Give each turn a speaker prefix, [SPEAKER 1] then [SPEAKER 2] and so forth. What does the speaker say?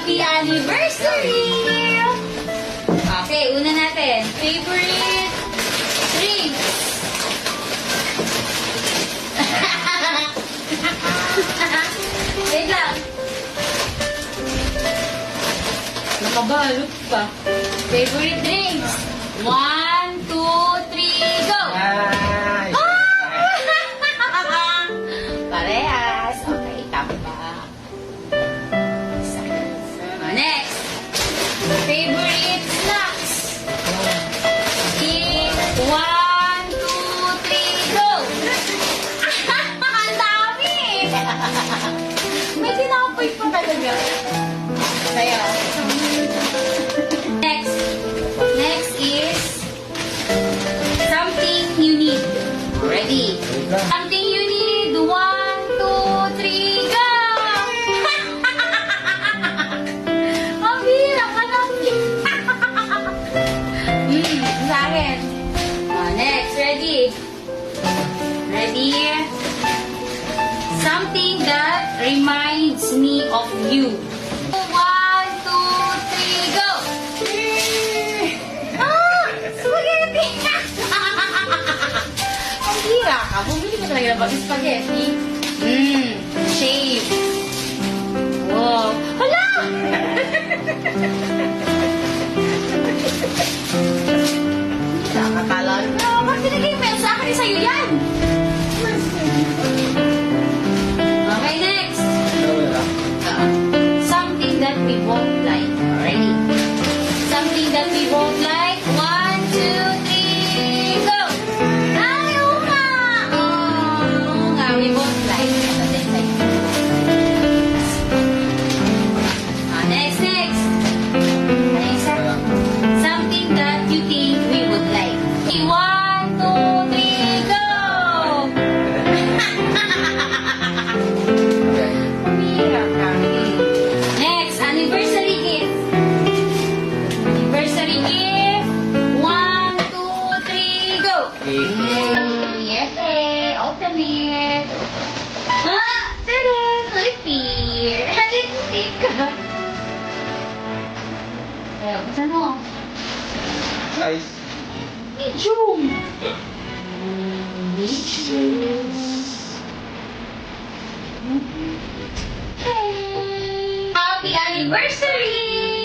[SPEAKER 1] Happy anniversary! Okay, una natin. Favorite drink. Wait lang. Nakabalot pa. Favorite drinks. 1, 2, 3, go!
[SPEAKER 2] Ay!
[SPEAKER 1] Parehas. Okay, tama. Next. Favorite snacks. 1, 2, 3, go! Ang dami! May tinapay pa talaga. Kaya. Next is something you need. Ready? Something you need. 1, 2, 3, go! Ang hirap ka natin. Sa akin. Next, ready? Ready? Something that reminds me of you. 1, 2, 3, go! Spaghetti! Ang hira ka. Bumili ka talaga ng spaghetti. Shave. Wow. Hala! Nakakala. Bakit binigay mo yan sa akin? Sa'yo yan. Okay, next. Something that we both like. Ready? Something that we both like. 1, 2, 3, go! Ay, oo nga! Oo nga, we both like. Next. Ano isa? Something that you think we would like. 1, 2, 3, go! Pumira kami. Next, anniversary gift. Anniversary gift. 1, 2, 3, go! Yes, ultimate. Tada! Repeat. Repeat ka. Eh, buksan mo.
[SPEAKER 2] Guys,
[SPEAKER 1] Medium. Medium. Hey! Happy anniversary!